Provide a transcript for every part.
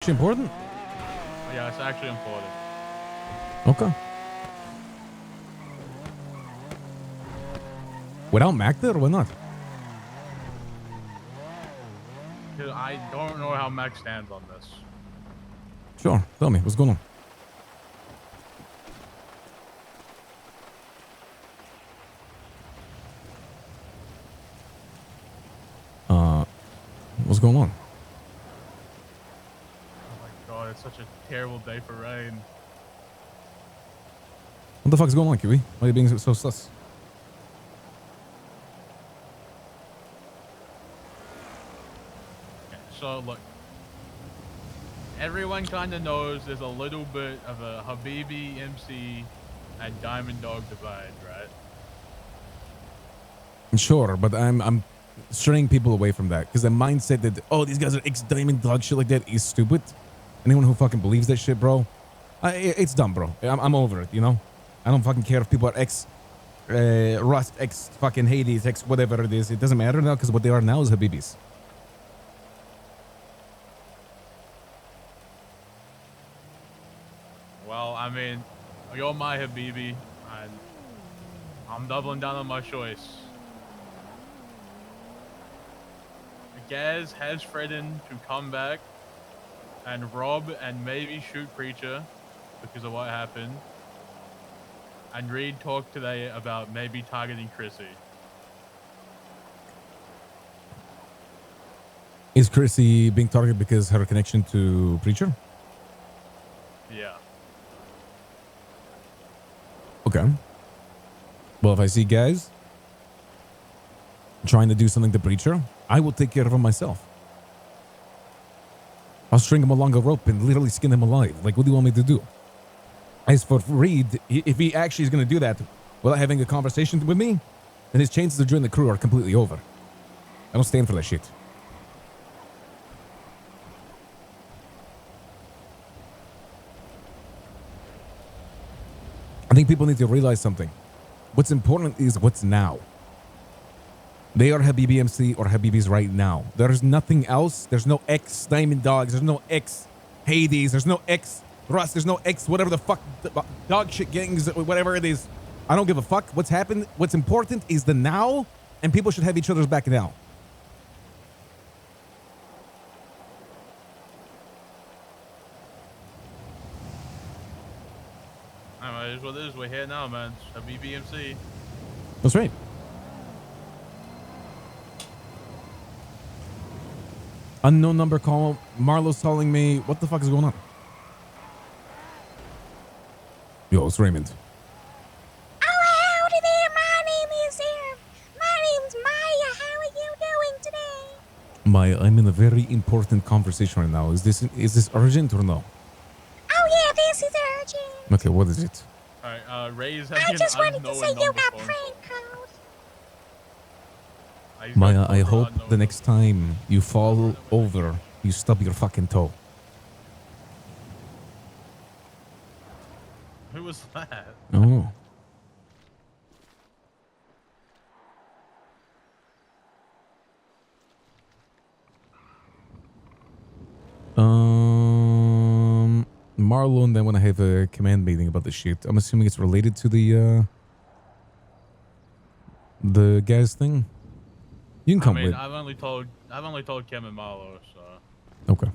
actually important? Yeah, it's actually important. Okay. Without Mac there, why not? Because I don't know how Mac stands on this. Sure. Tell me, what's going on? What's going on? Oh my god, it's such a terrible day for rain. What the fuck is going on, Kiwi? Why are you being so sus? Okay, so look, everyone kind of knows there's a little bit of a HabibiMC and Diamond Dog divide, right? Sure, but I'm straying people away from that because the mindset that, oh, these guys are ex-Diamond Dog shit like that is stupid. Anyone who fucking believes that shit, bro, it's dumb, bro. I'm over it, you know? I don't fucking care if people are ex-Rust, ex-fucking Hades, ex-whatever it is. It doesn't matter now because what they are now is Habibis. Well, I mean, you're my Habibi, and I'm doubling down on my choice. Gaz has threatened to come back and rob and maybe shoot Preacher because of what happened. And Reed talked today about maybe targeting Chrissy. Is Chrissy being targeted because her connection to Preacher? Yeah. Okay. Well, if I see guys trying to do something to Preacher, I will take care of him myself. I'll string him along a rope and literally skin him alive. Like, what do you want me to do? As for Reed, if he actually is going to do that without having a conversation with me, then his chances of joining the crew are completely over. I don't stand for that shit. I think people need to realize something. What's important is what's now. They are HabibiMC or Habibis right now. There's nothing else. There's no ex-Diamond Dogs. There's no ex-Hades. There's no ex-Rust. There's no ex-whatever the fuck dog shit gangs, whatever it is. I don't give a fuck what's happened. What's important is the now, and people should have each other's back now. It is what it is. We're here now, man. HabibiMC. That's right. Unknown number call. Marlo's calling me. What the fuck is going on? Yo, it's Raymond. Oh, howdy there. My name is my name's Maya. How are you doing today? Maya, I'm in a very important conversation right now. Is this urgent or no? Oh yeah, this is urgent. Okay, what is it? Alright, Ray's I just wanted to say you got prank called. Maya, I hope the next time you fall over, you stub your fucking toe. Who was that? Oh. Marlo and then when I have a command meeting about this shit, I'm assuming it's related to the gas thing. You can come with. I've only told Kim and Marlo, so. Okay.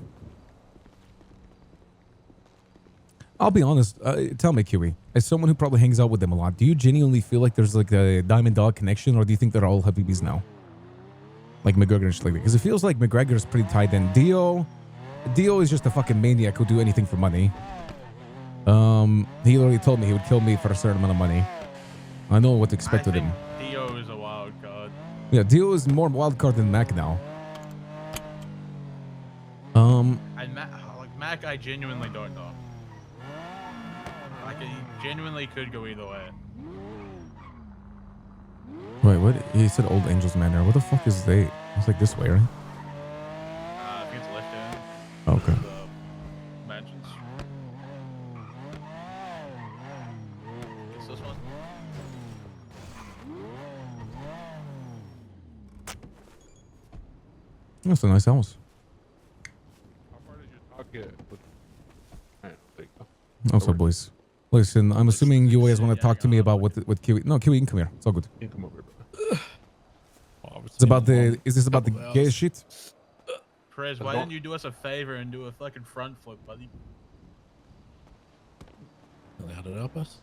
I'll be honest. Tell me, Kiwi, as someone who probably hangs out with them a lot, do you genuinely feel like there's like a Diamond Dog connection, or do you think they're all Habibis now? Like McGregor and shit like that? Because it feels like McGregor is pretty tied in. Dio is just a fucking maniac who'll do anything for money. He already told me he would kill me for a certain amount of money. I know what to expect with him. Dio is a wild card. Yeah, Dio is more wild card than Mac now. And Mac, I genuinely don't know. Like, he genuinely could go either way. Wait, what? He said Old Angels Manor. What the fuck is they? It's like this way, right? I think it's left hand. Okay. The mansions. It's this one. That's a nice house. How far did you talk it? Alright, there you go. Also, Over. boys. Listen, I'm assuming you guys want to Yeah, talk to me go about on. what Kiwi. No, Kiwi, you can come here. It's all good. You can come over, bro. It's about the. Is this about the gay shit? Chris, why didn't you do us a favor and do a fucking front flip, buddy? How to help us?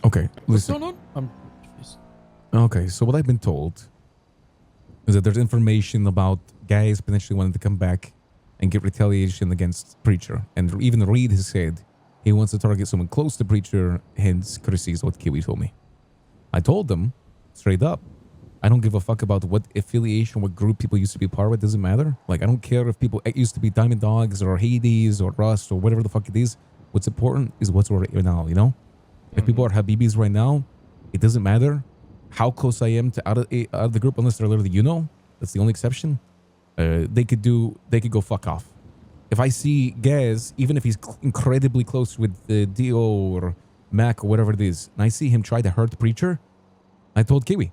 Okay, What's listen. going on? I'm confused. Okay, so what I've been told is that there's information about guys potentially wanting to come back and get retaliation against Preacher. And even Reed has said he wants to target someone close to Preacher, hence Chrissy is what Kiwi told me. I told them straight up, I don't give a fuck about what affiliation, what group people used to be part of. It doesn't matter. Like, I don't care if people used to be Diamond Dogs or Hades or Rust or whatever the fuck it is. What's important is what's right now, you know? If people are Habibis right now, it doesn't matter how close I am to out of the group, unless they're literally, you know, that's the only exception. They could go fuck off. If I see Gaz, even if he's incredibly close with Dio or Mac or whatever it is, and I see him try to hurt Preacher, I told Kiwi,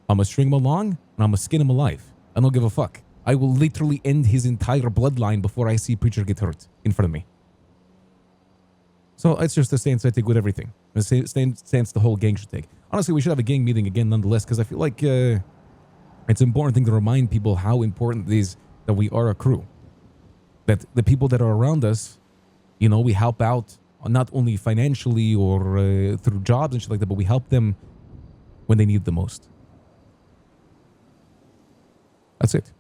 I'm gonna string him along and I'm gonna skin him alive. I don't give a fuck. I will literally end his entire bloodline before I see Preacher get hurt in front of me. So it's just the stance I take with everything. The stance the whole gang should take. Honestly, we should have a gang meeting again nonetheless, because I feel like it's an important thing to remind people how important it is that we are a crew. That the people that are around us, you know, we help out not only financially or through jobs and shit like that, but we help them when they need the most. That's it.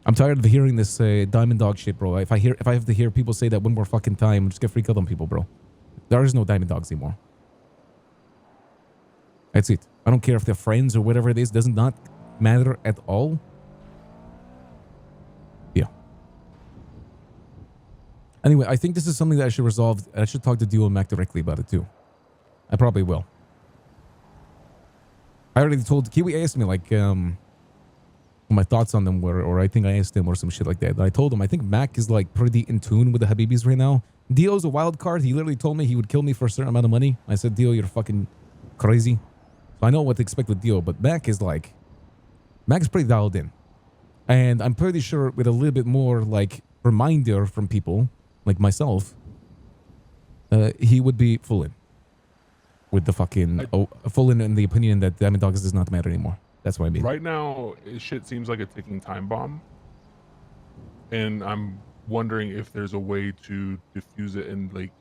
I'm tired of hearing this Diamond Dog shit, bro. If I have to hear people say that one more fucking time, I'm just gonna freak out on people, bro. There is no Diamond Dogs anymore. That's it. I don't care if they're friends or whatever it is. Does not matter at all. Yeah. Anyway, I think this is something that I should resolve. I should talk to Dio and Mac directly about it too. I probably will. I already told Kiwi asked me like what my thoughts on them were, or I think I asked him or some shit like that. And I told him I think Mac is like pretty in tune with the Habibis right now. Dio's a wild card. He literally told me he would kill me for a certain amount of money. I said, Dio, you're fucking crazy. So I know what to expect with Dio, but Mac is pretty dialed in. And I'm pretty sure with a little bit more like reminder from people like myself, he would be full in with the fucking full in the opinion that Diamond Dogs does not matter anymore. That's what I mean. Right now, shit seems like a ticking time bomb. And I'm wondering if there's a way to diffuse it and like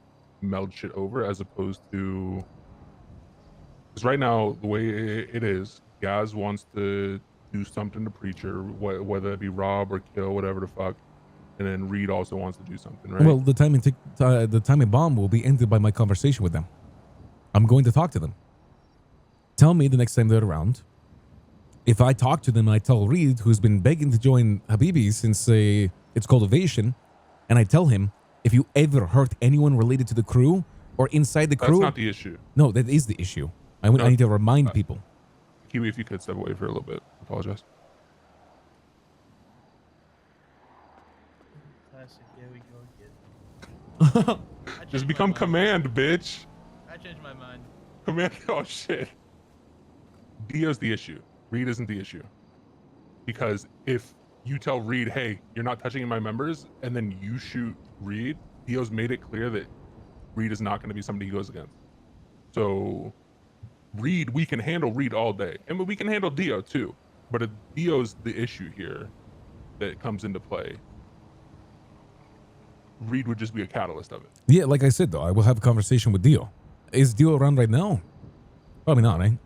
meld shit over as opposed to... Because right now, the way it is, Gaz wants to do something to Preacher, whether it be rob or kill, whatever the fuck. And then Reed also wants to do something, right? Well, the timing bomb will be ended by my conversation with them. I'm going to talk to them. Tell me the next time they're around. If I talk to them and I tell Reed, who's been begging to join Habibi since its cultivation, and I tell him, if you ever hurt anyone related to the crew or inside the crew... That's not the issue. No, that is the issue. I need to remind people. Kiwi, if you could step away for a little bit. I apologize. Classic, here we go again. Just become command, bitch. I changed my mind. Command, oh shit. Dio's the issue. Reed isn't the issue. Because if you tell Reed, hey, you're not touching my members, and then you shoot Reed, Dio's made it clear that Reed is not going to be somebody he goes against. So Reed, we can handle Reed all day. And we can handle Dio too. But if Dio's the issue here that comes into play, Reed would just be a catalyst of it. Yeah, like I said, though, I will have a conversation with Dio. Is Dio around right now? Probably not, right?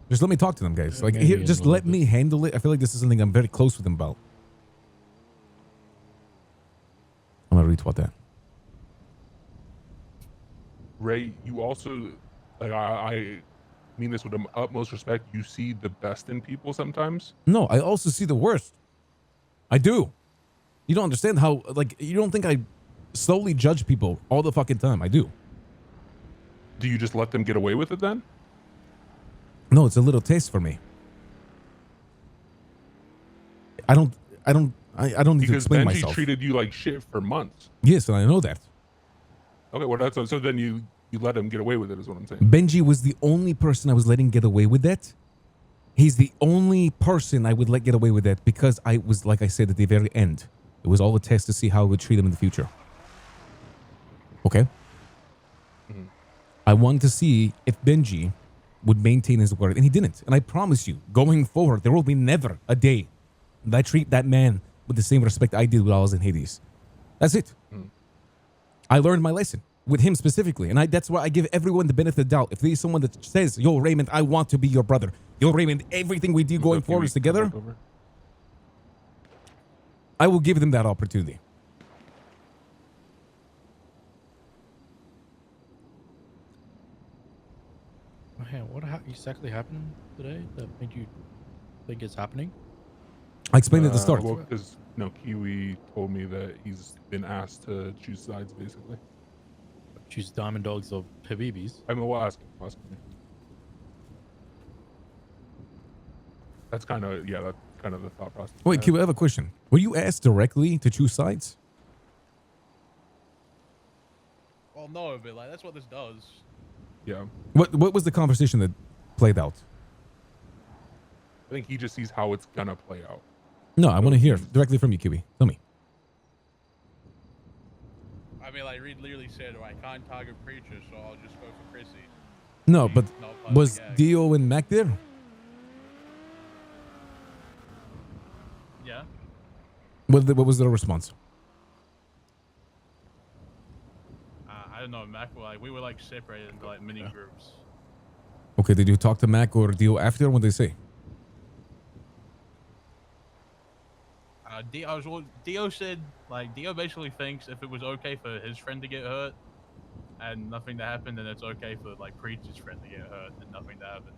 Just let me talk to them, guys. Like, here, just let me handle it. I feel like this is something I'm very close with them about. I'm gonna retweet that. Ray, you also, like, I mean this with the utmost respect. You see the best in people sometimes. No, I also see the worst. I do. You don't understand how, like, you don't think I slowly judge people all the fucking time. I do. Do you just let them get away with it then? No, it's a little taste for me. I don't need to explain Benji myself. treated you like shit for months. Yes, and I know that. Okay, well that's so then you let him get away with it is what I'm saying. Benji was the only person I was letting get away with that. He's the only person I would let get away with that because I was, like I said at the very end, it was all a test to see how I would treat him in the future. Okay? Mhm. I wanted to see if Benji would maintain his word, and he didn't. And I promise you, going forward, there will be never a day that I treat that man with the same respect I did when I was in Hades. That's it. I learned my lesson with him specifically, and that's why I give everyone the benefit of the doubt. If there's someone that says, yo, Raymond, I want to be your brother. Yo, Raymond, everything we do going forward is together, I will give them that opportunity. Man, what exactly happened today that made you think it's happening? I explained at the start. Well, because Kiwi told me that he's been asked to choose sides, basically. Choose Diamond Dogs of Habibis. I mean, we'll ask him. We'll ask him. That's kind of the thought process. Wait, Kiwi, I have a question. Were you asked directly to choose sides? Well, no, but like that's what this does. Yeah, What was the conversation that played out? I think he just sees how it's gonna play out. No, I want to hear directly from you, Kiwi. Tell me. I mean, like Reed literally said, "Oh, I can't target Preacher, so I'll just go for Chrissy." No, He's but not part of was the gang. Dio and Mac there? Yeah. What was their response? I don't know, Mac. We were like separated into like mini groups. Okay, did you talk to Mac or Dio after? What they say? Dio said, like, Dio basically thinks if it was okay for his friend to get hurt and nothing to happen, then it's okay for like Preacher's friend to get hurt and nothing to happen.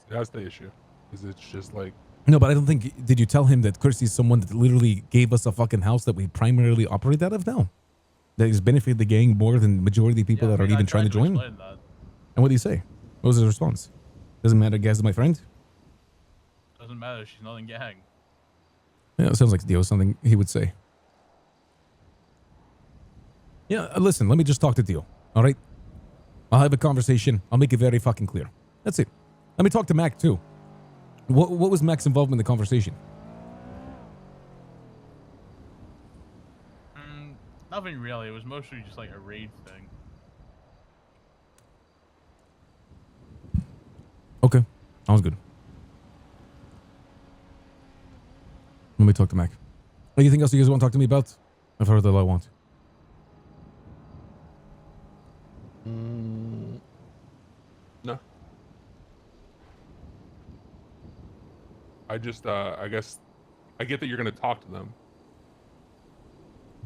That's the issue. Is it's just like No, but I don't think. Did you tell him that Kirsty is someone that literally gave us a fucking house that we primarily operate out of now? That has benefited the gang more than the majority of people Yeah, that I are mean, I even trying to tried join? explain that. And what do you say? What was his response? Doesn't matter, Gaz is my friend? Doesn't matter. She's not in gang. Yeah, it sounds like Dio, something he would say. Yeah, listen, let me just talk to Dio, all right? I'll have a conversation. I'll make it very fucking clear. That's it. Let me talk to Mac, too. What was Mac's involvement in the conversation? Nothing really. It was mostly just like a raid thing. Okay, sounds good. Let me talk to Mac. Anything else you guys want to talk to me about? I've heard all I want. no. I just I guess I get that you're gonna talk to them,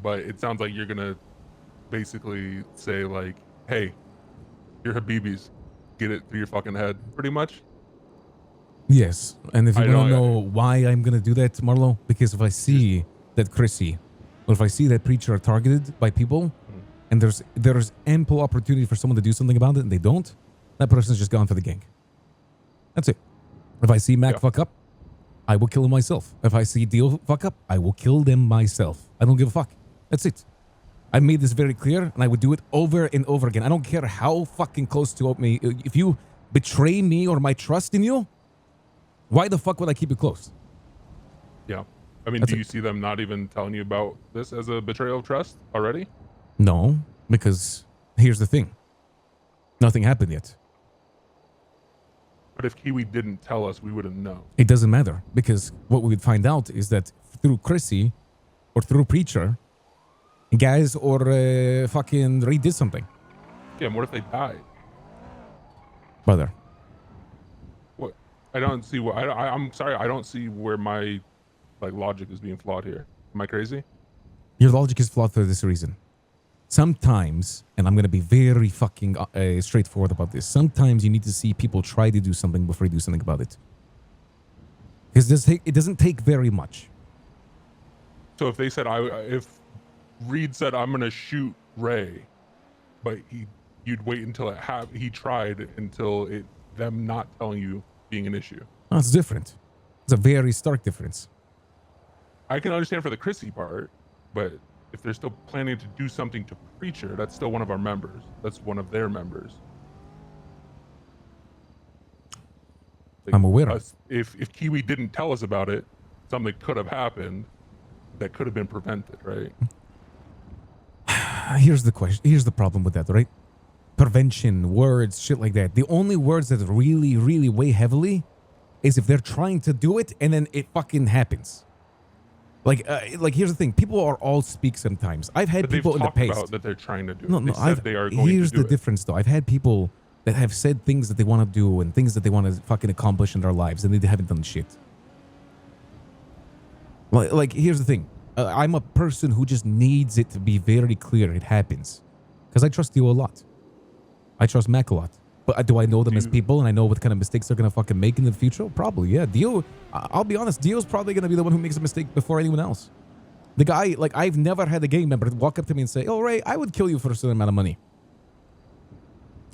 but it sounds like you're gonna basically say like, "Hey, you're Habibis, get it through your fucking head," pretty much. Yes, and if you I want to know- know why I'm going to do that, Marlo, because if I see that Chrissy, or if I see that Preacher are targeted by people, and there's ample opportunity for someone to do something about it, and they don't, that person's just gone for the gang. That's it. If I see Mac Yeah. fuck up, I will kill him myself. If I see Dio fuck up, I will kill them myself. I don't give a fuck. That's it. I made this very clear, and I would do it over and over again. I don't care how fucking close to me. If you betray me or my trust in you, why the fuck would I keep it close? Yeah. I mean, That's do it. you see them not even telling you about this as a betrayal of trust already? No, because here's the thing. Nothing happened yet. But if Kiwi didn't tell us, we wouldn't know. It doesn't matter, because what we would find out is that through Chrissy or through Preacher, guys or fucking Reed did something. Yeah, and what if they died? Brother. What? I don't see what. I'm sorry. I don't see where my logic is being flawed here. Am I crazy? Your logic is flawed for this reason. Sometimes, and I'm going to be very fucking straightforward about this, sometimes you need to see people try to do something before you do something about it. Because it doesn't take very much. So if they said if Reed said I'm gonna shoot Ray, but you'd wait until he tried until them not telling you being an issue. That's different. It's a very stark difference. I can understand for the Chrissy part, but if they're still planning to do something to Preacher, that's still one of our members. That's one of their members. Like, I'm aware. If Kiwi didn't tell us about it, something could have happened that could have been prevented, right? Here's the question. Here's the problem with that, right? Prevention, words, shit like that. The only words that really, really weigh heavily is if they're trying to do it and then it fucking happens. Like here's the thing. People are all speak sometimes. I've had But people in the past about that they're trying to do. No, They no. said they are going Here's to do the difference, though. I've had people that have said things that they want to do and things that they want to fucking accomplish in their lives, and they haven't done shit. Like here's the thing. I'm a person who just needs it to be very clear it happens, because I trust you a lot. I trust Mac a lot. But do I know them as people, and I know what kind of mistakes they're gonna fucking make in the future? Probably, yeah. Dio, I'll be honest. Dio's probably gonna be the one who makes a mistake before anyone else. The guy, like, I've never had a gang member walk up to me and say, "Oh, Ray, I would kill you for a certain amount of money."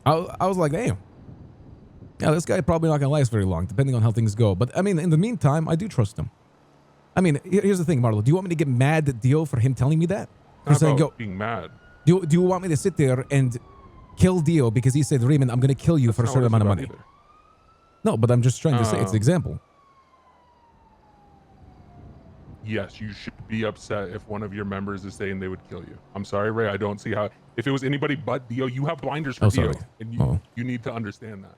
I was like, damn. Yeah, this guy probably not gonna last very long, depending on how things go. But I mean, in the meantime, I do trust him. I mean, here's the thing, Marlo. Do you want me to get mad at Dio for him telling me that? For Not saying, about being mad. Do you want me to sit there and kill Dio because he said, Raymond, I'm gonna kill you for a certain amount of money? Either. No, but I'm just trying to say it's an example. Yes, you should be upset if one of your members is saying they would kill you. I'm sorry, Ray. I don't see how. If it was anybody but Dio, you have blinders for Dio, and you need to understand that.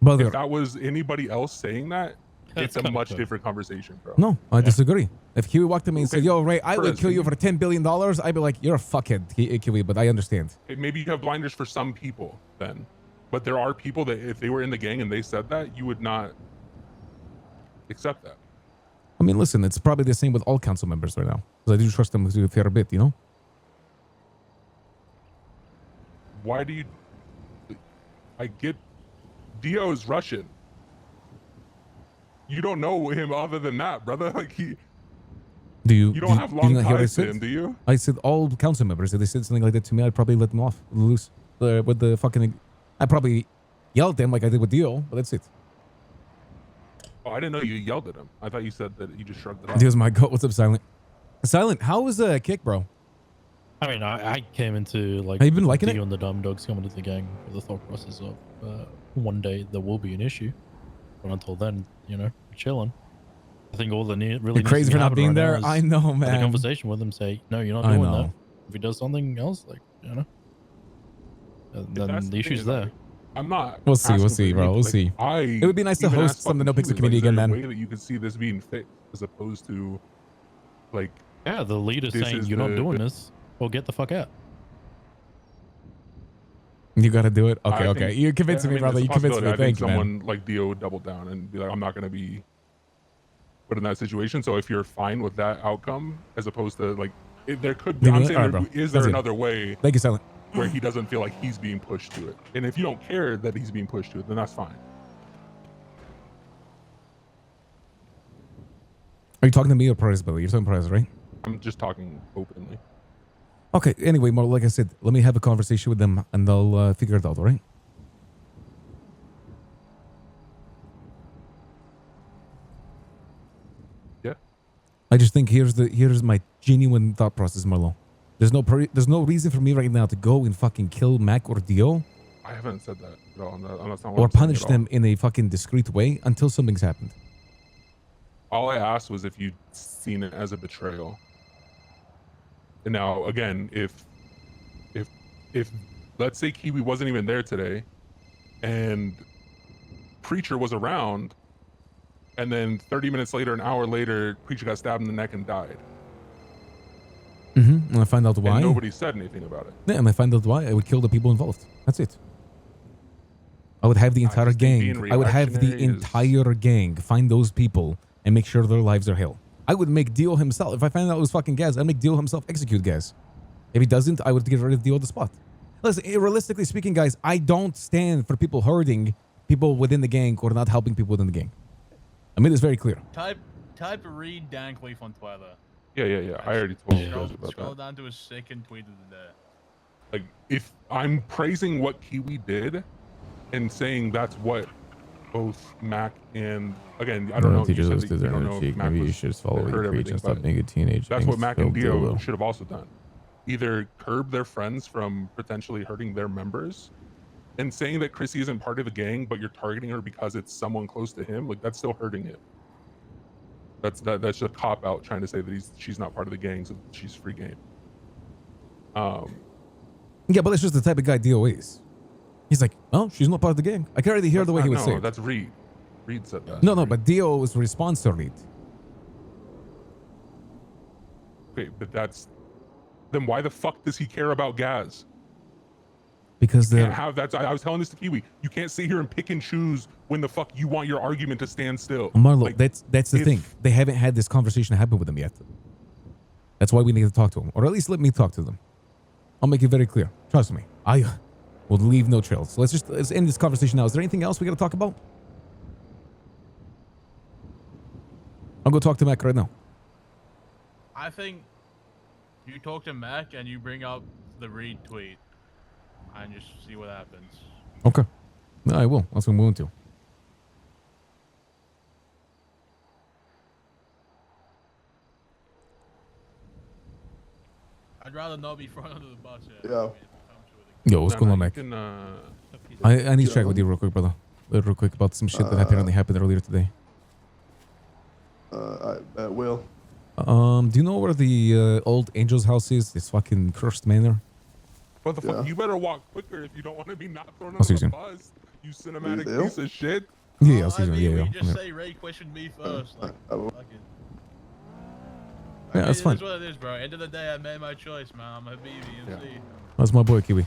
But if that was anybody else saying that, it's a much different conversation, bro. No, I disagree. If Kiwi walked to me and said, "Yo, Ray, I would kill you for $10 billion," I'd be like, "You're a fuckhead, Kiwi," but I understand. Maybe you have blinders for some people then, but there are people that if they were in the gang and they said that, you would not accept that. I mean, listen, it's probably the same with all council members right now, because I do trust them a fair bit, you know? Why do you... I get... Dio is Russian. You don't know him other than that, brother. Like, he... You don't have long ties to him, do you? I said all council members, if they said something like that to me, I'd probably let them off loose. With the fucking... I'd probably yell at them like I did with Dio, but that's it. Oh, I didn't know you yelled at him. I thought you said that you just shrugged it off. Dio's my goat. What's up, Silent? Silent, how was the kick, bro? I mean, I came into like. Have you been liking Dio it? and the Dumb Dogs coming to the gang with the thought process of one day there will be an issue, but until then, you know, chilling. I think all the really You're crazy for not being there. I know, man. Have a conversation with him, say, no, you're not doing that. If he does something else, like, you know, then the issue's there. I'm not. We'll see, bro. We'll see. It would be nice to host some of the NoPixel community again, man. Way that you can see this being fixed, as opposed to, like, yeah, the leader saying you're not doing this, or get the fuck out. You got to do it. Okay. You convinced me, brother. You convinced me. Thank you, man. Someone like Dio would double down and be like, I'm not going to be put in that situation. So if you're fine with that outcome, as opposed to like, there could be. I'm saying, is there another way? Thank you, Silent. Where he doesn't feel like he's being pushed to it. And if you don't care that he's being pushed to it, then that's fine. Are you talking to me or Perez, Billy? You're talking Perez, right? I'm just talking openly. Okay, anyway, more like I said, let me have a conversation with them and they'll figure it out, all right? Yeah. I just think here's my genuine thought process, Marlo. There's no reason for me right now to go and fucking kill Mac or Dio. I haven't said that at all. Or punish them in a fucking discreet way until something's happened. All I asked was if you'd seen it as a betrayal. And now, again, if let's say Kiwi wasn't even there today, and Preacher was around, and then 30 minutes later, an hour later, Preacher got stabbed in the neck and died. And I find out why. And nobody said anything about it. Yeah, and I find out why. I would kill the people involved. That's it. I would have the entire gang. I would have the entire gang find those people and make sure their lives are hell. I would make Dio himself. If I find out it was fucking Gaz, I'd make Dio himself execute Gaz. If he doesn't, I would get rid of Dio on the spot. Listen, realistically speaking, guys, I don't stand for people hurting people within the gang or not helping people within the gang. I made this very clear. Type Reed Dankleaf on Twitter. Yeah. I already told you guys about that. Scroll down to his second tweet of the day. Like, if I'm praising what Kiwi did and saying that's what both Mac and, again, I don't know. You said that you don't know if Mac maybe you should just follow the preach and stop being a teenage. That's what Mac and Dio should have also done. Either curb their friends from potentially hurting their members, And saying that Chrissy isn't part of the gang, but you're targeting her because it's someone close to him, like that's still hurting him. That's just a cop out trying to say that she's not part of the gang, so she's free game. Yeah, but that's just the type of guy Dio is. He's like, oh, she's not part of the gang. I can already hear the way he would say it. That's Reed. Reed said that. No, but Dio's response to Reed. Okay, but then why the fuck does he care about Gaz? Because you can't have that. I was telling this to Kiwi. You can't sit here and pick and choose when the fuck you want your argument to stand still. Marlo, like, that's the thing. They haven't had this conversation happen with him yet. That's why we need to talk to him, or at least let me talk to them. I'll make it very clear. Trust me. I will leave no trails. So let's end this conversation now. Is there anything else we got to talk about? I'll go talk to Mac right now. I think you talk to Mac and you bring up the Reed tweet and just see what happens. Okay. No, I will. That's what I'm going to. I'd rather not be thrown under the bus. Yeah. Yo, what's going on, Mac? I need to check with you real quick, brother. Real quick about some shit that apparently happened earlier today. I will. Do you know where the old Angel's house is? This fucking cursed manor? What the fuck? You better walk quicker if you don't want to be not thrown under the bus. You cinematic piece of shit. Yeah, I'll see you. We just say Ray questioned me first. Like, yeah, that's fine. That's what it is, bro. End of the day, I made my choice, man. I'm HabibiMC. That's my boy, Kiwi.